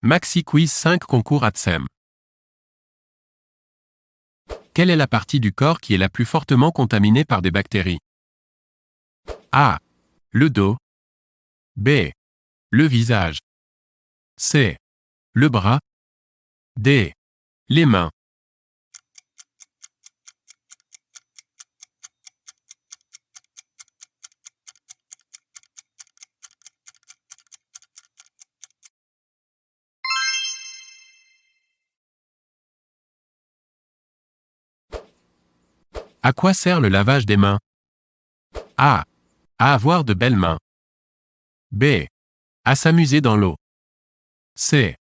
Maxi Quiz 5 concours ATSEM. Quelle est la partie du corps qui est la plus fortement contaminée par des bactéries? A. Le dos. B. Le visage. C. Le bras. D. Les mains. À quoi sert le lavage des mains? A. À avoir de belles mains. B. À s'amuser dans l'eau. C.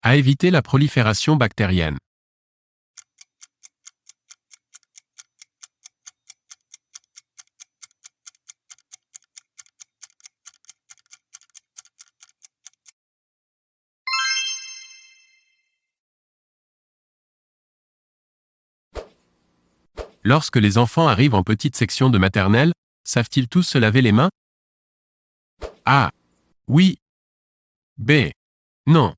À éviter la prolifération bactérienne. Lorsque les enfants arrivent en petite section de maternelle, savent-ils tous se laver les mains? A. Oui. B. Non.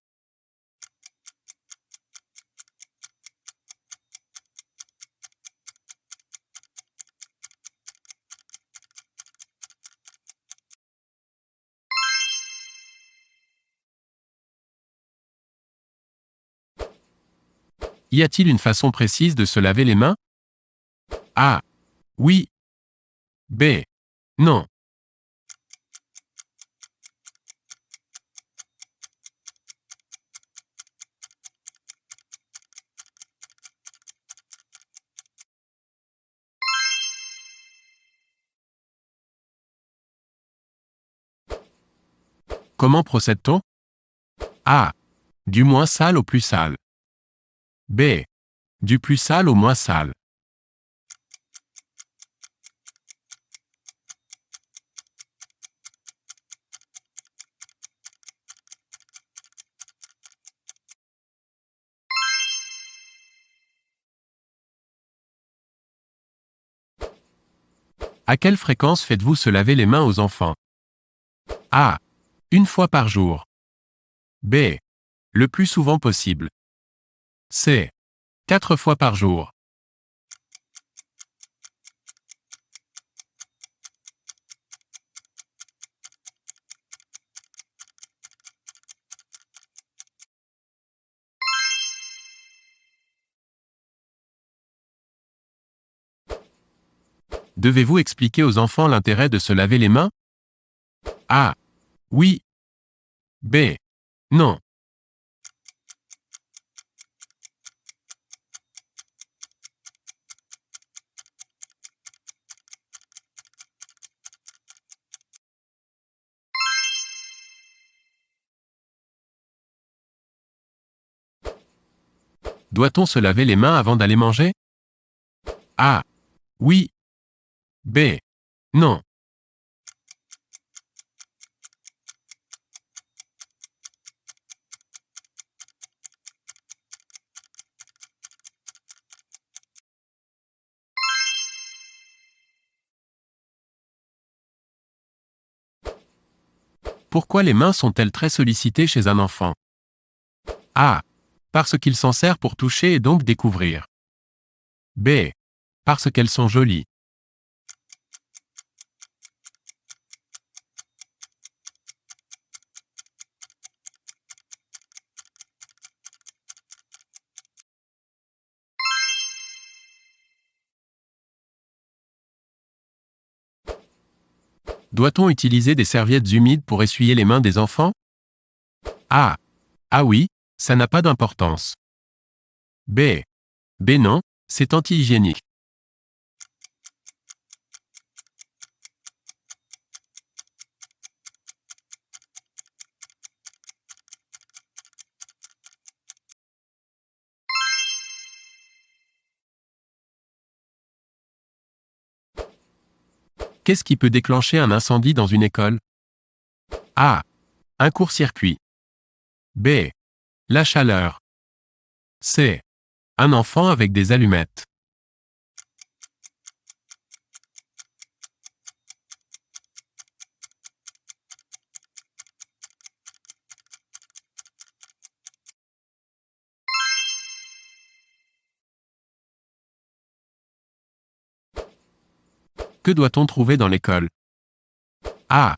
Y a-t-il une façon précise de se laver les mains? A. Oui. B. Non. Comment procède-t-on? A. Du moins sale au plus sale. B. Du plus sale au moins sale. À quelle fréquence faites-vous se laver les mains aux enfants? A. Une fois par jour. B. Le plus souvent possible. C. 4 fois par jour. Devez-vous expliquer aux enfants l'intérêt de se laver les mains? A. Oui. B. Non. Doit-on se laver les mains avant d'aller manger? A. Oui. B. Non. Pourquoi les mains sont-elles très sollicitées chez un enfant? A. Parce qu'il s'en sert pour toucher et donc découvrir. B. Parce qu'elles sont jolies. Doit-on utiliser des serviettes humides pour essuyer les mains des enfants? A. Ah oui, ça n'a pas d'importance. B. B non, c'est anti-hygiénique. Qu'est-ce qui peut déclencher un incendie dans une école? A. Un court-circuit. B. La chaleur. C. Un enfant avec des allumettes. Que doit-on trouver dans l'école? A.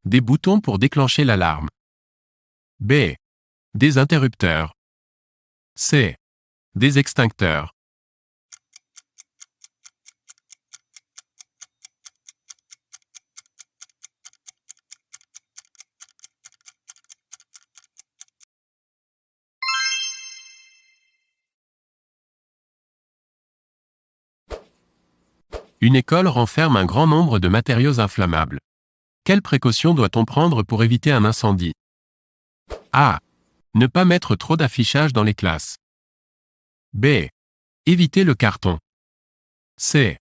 Des boutons pour déclencher l'alarme. B. Des interrupteurs. C. Des extincteurs. Une école renferme un grand nombre de matériaux inflammables. Quelles précautions doit-on prendre pour éviter un incendie? A. Ne pas mettre trop d'affichage dans les classes. B. Éviter le carton. C.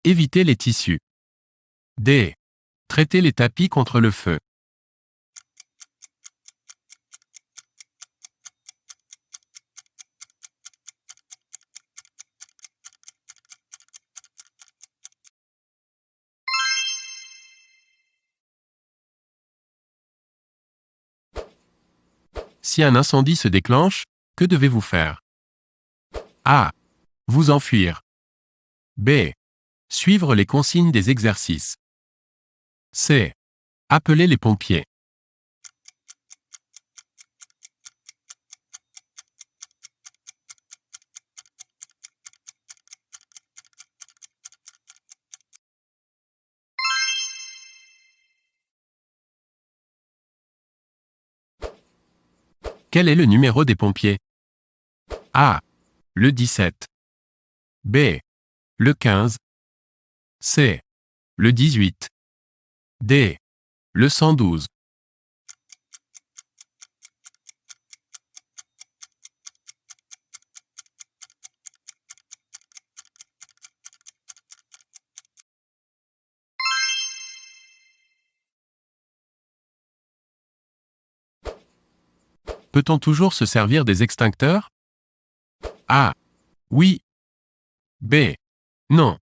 Éviter les tissus. D. Traiter les tapis contre le feu. Si un incendie se déclenche, que devez-vous faire? A. Vous enfuir. B. Suivre les consignes des exercices. C. Appeler les pompiers. Quel est le numéro des pompiers? A. Le 17. B. Le 15. C. Le 18. D. Le 112. Peut-on toujours se servir des extincteurs? A. Oui. B. Non.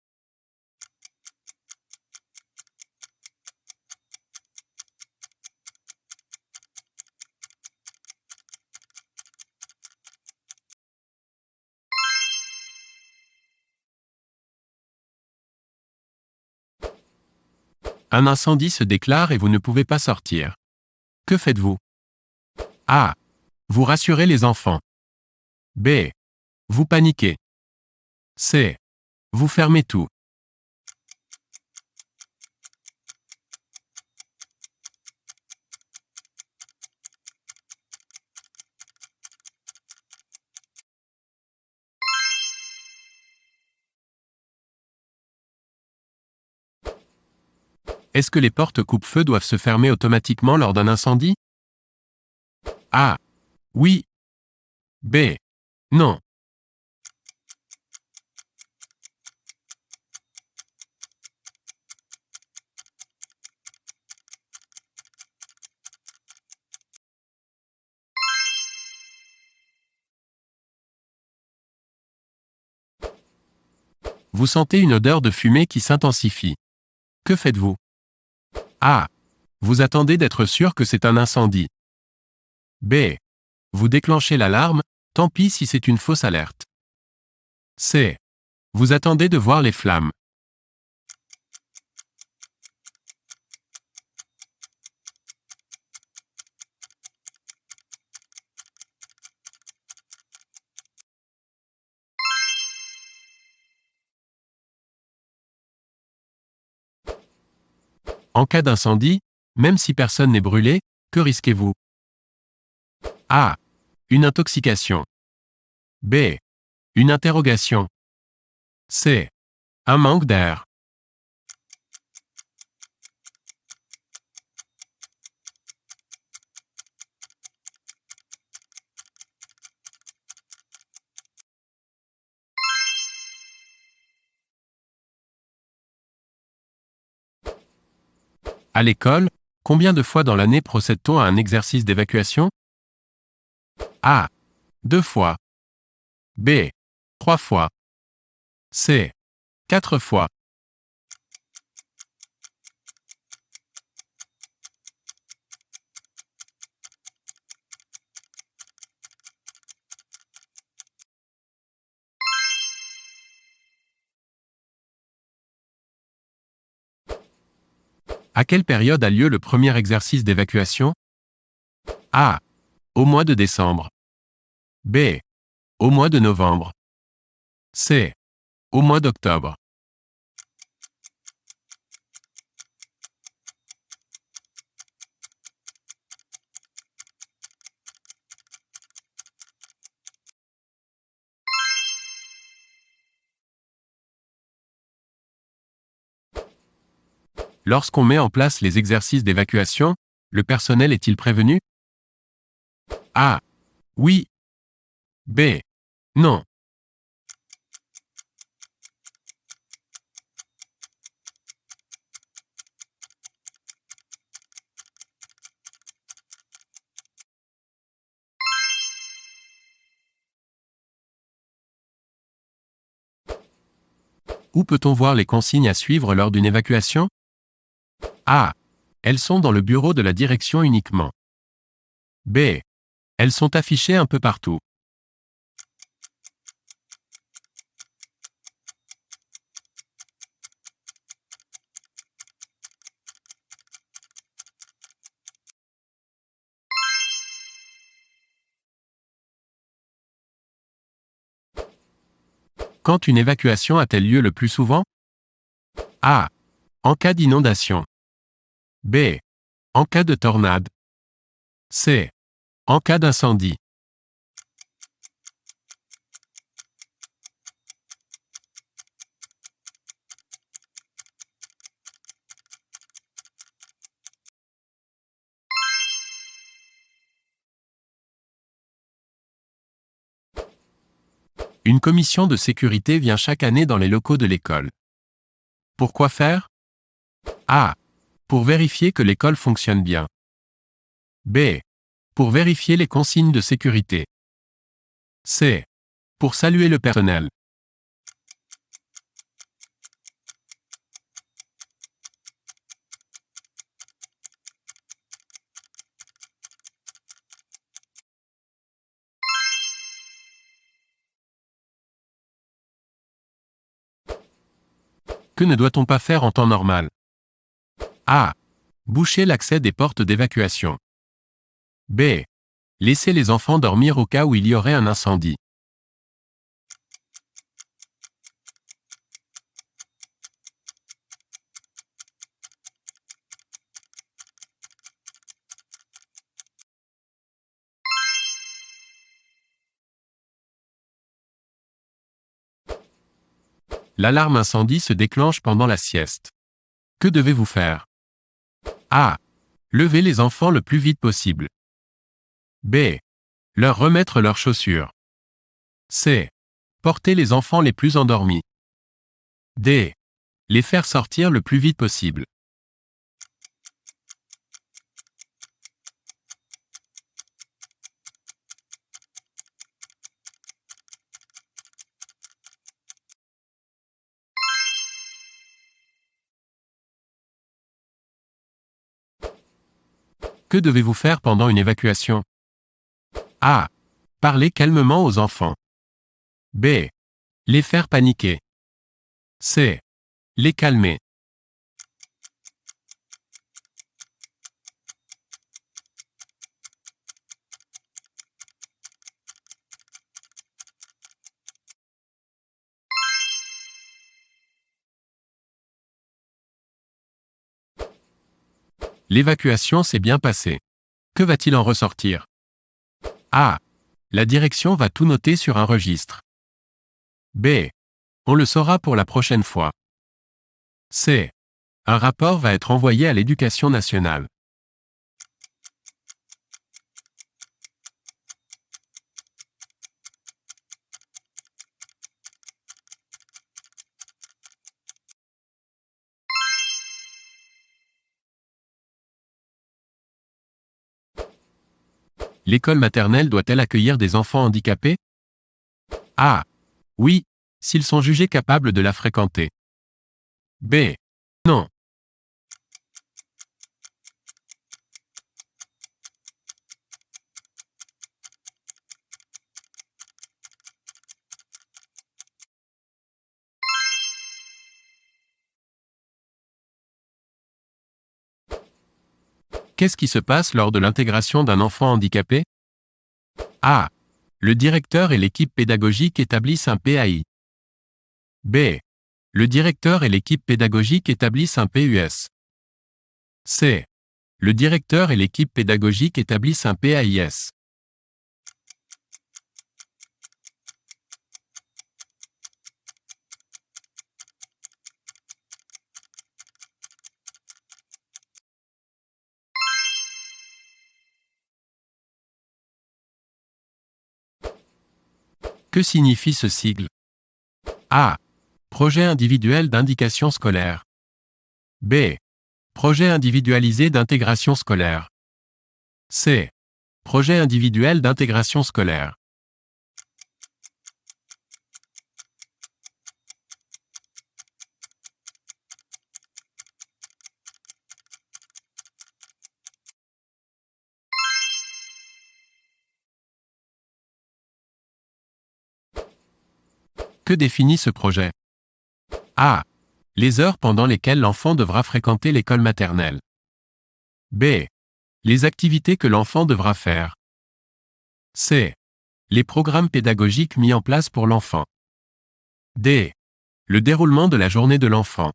Un incendie se déclare et vous ne pouvez pas sortir. Que faites-vous? A. Vous rassurez les enfants. B. Vous paniquez. C. Vous fermez tout. Est-ce que les portes coupe-feu doivent se fermer automatiquement lors d'un incendie? A. Oui. B. Non. Vous sentez une odeur de fumée qui s'intensifie. Que faites-vous? A. Vous attendez d'être sûr que c'est un incendie. B. Vous déclenchez l'alarme, tant pis si c'est une fausse alerte. C. Vous attendez de voir les flammes. En cas d'incendie, même si personne n'est brûlé, que risquez-vous? A. Une intoxication. B. Une interrogation. C. Un manque d'air. À l'école, combien de fois dans l'année procède-t-on à un exercice d'évacuation? A. 2 fois. B. 3 fois. C. 4 fois. À quelle période a lieu le premier exercice d'évacuation? A. Au mois de décembre. B. Au mois de novembre. C. Au mois d'octobre. Lorsqu'on met en place les exercices d'évacuation, le personnel est-il prévenu? A. Oui. B. Non. Où peut-on voir les consignes à suivre lors d'une évacuation? A. Elles sont dans le bureau de la direction uniquement. B. Elles sont affichées un peu partout. Quand une évacuation a-t-elle lieu le plus souvent? A. En cas d'inondation. B. En cas de tornade. C. En cas d'incendie. Une commission de sécurité vient chaque année dans les locaux de l'école. Pourquoi faire? A. Pour vérifier que l'école fonctionne bien. B. Pour vérifier les consignes de sécurité. C. Pour saluer le personnel. Que ne doit-on pas faire en temps normal? A. Boucher l'accès des portes d'évacuation. B. Laisser les enfants dormir au cas où il y aurait un incendie. L'alarme incendie se déclenche pendant la sieste. Que devez-vous faire? A. Lever les enfants le plus vite possible. B. Leur remettre leurs chaussures. C. Porter les enfants les plus endormis. D. Les faire sortir le plus vite possible. Que devez-vous faire pendant une évacuation? A. Parler calmement aux enfants. B. Les faire paniquer. C. Les calmer. L'évacuation s'est bien passée. Que va-t-il en ressortir? A. La direction va tout noter sur un registre. B. On le saura pour la prochaine fois. C. Un rapport va être envoyé à l'Éducation nationale. L'école maternelle doit-elle accueillir des enfants handicapés? A. Oui, s'ils sont jugés capables de la fréquenter. B. Non. Qu'est-ce qui se passe lors de l'intégration d'un enfant handicapé? A. Le directeur et l'équipe pédagogique établissent un PAI. B. Le directeur et l'équipe pédagogique établissent un PUS. C. Le directeur et l'équipe pédagogique établissent un PAIS. Que signifie ce sigle? A. Projet individuel d'indication scolaire. B. Projet individualisé d'intégration scolaire. C. Projet individuel d'intégration scolaire. Que définit ce projet? A. Les heures pendant lesquelles l'enfant devra fréquenter l'école maternelle. B. Les activités que l'enfant devra faire. C. Les programmes pédagogiques mis en place pour l'enfant. D. Le déroulement de la journée de l'enfant.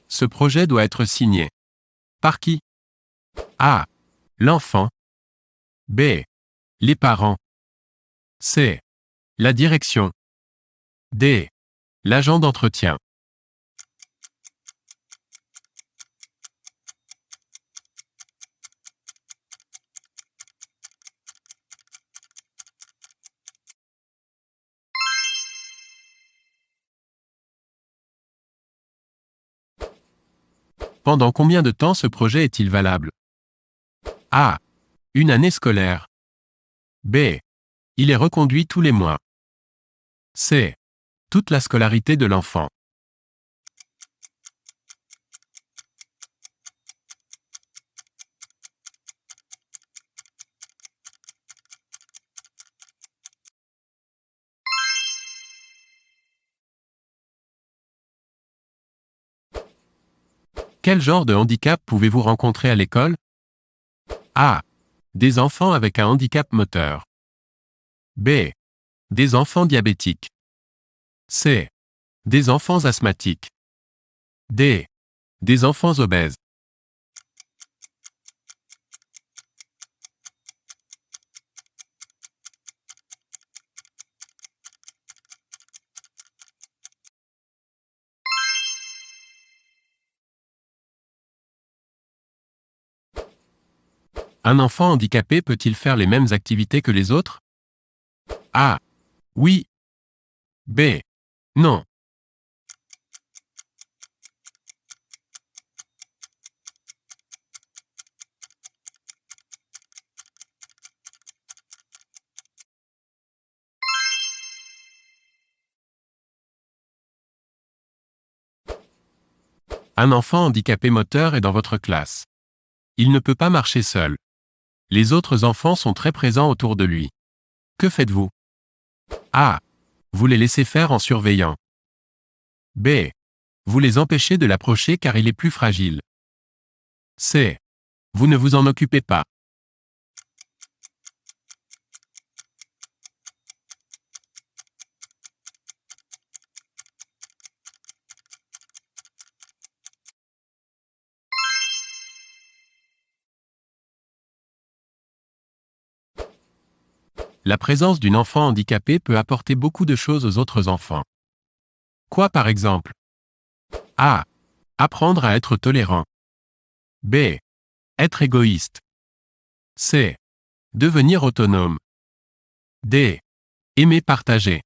Ce projet doit être signé. Par qui? A. L'enfant. B. Les parents. C. La direction. D. L'agent d'entretien. Pendant combien de temps ce projet est-il valable? A. Une année scolaire. B. Il est reconduit tous les mois. C. Toute la scolarité de l'enfant. Quel genre de handicap pouvez-vous rencontrer à l'école? A. Des enfants avec un handicap moteur. B. Des enfants diabétiques. C. Des enfants asthmatiques. D. Des enfants obèses. Un enfant handicapé peut-il faire les mêmes activités que les autres? A. Oui. B. Non. Un enfant handicapé moteur est dans votre classe. Il ne peut pas marcher seul. Les autres enfants sont très présents autour de lui. Que faites-vous? A. Vous les laissez faire en surveillant. B. Vous les empêchez de l'approcher car il est plus fragile. C. Vous ne vous en occupez pas. La présence d'une enfant handicapé peut apporter beaucoup de choses aux autres enfants. Quoi par exemple? A. Apprendre à être tolérant. B. Être égoïste. C. Devenir autonome. D. Aimer partager.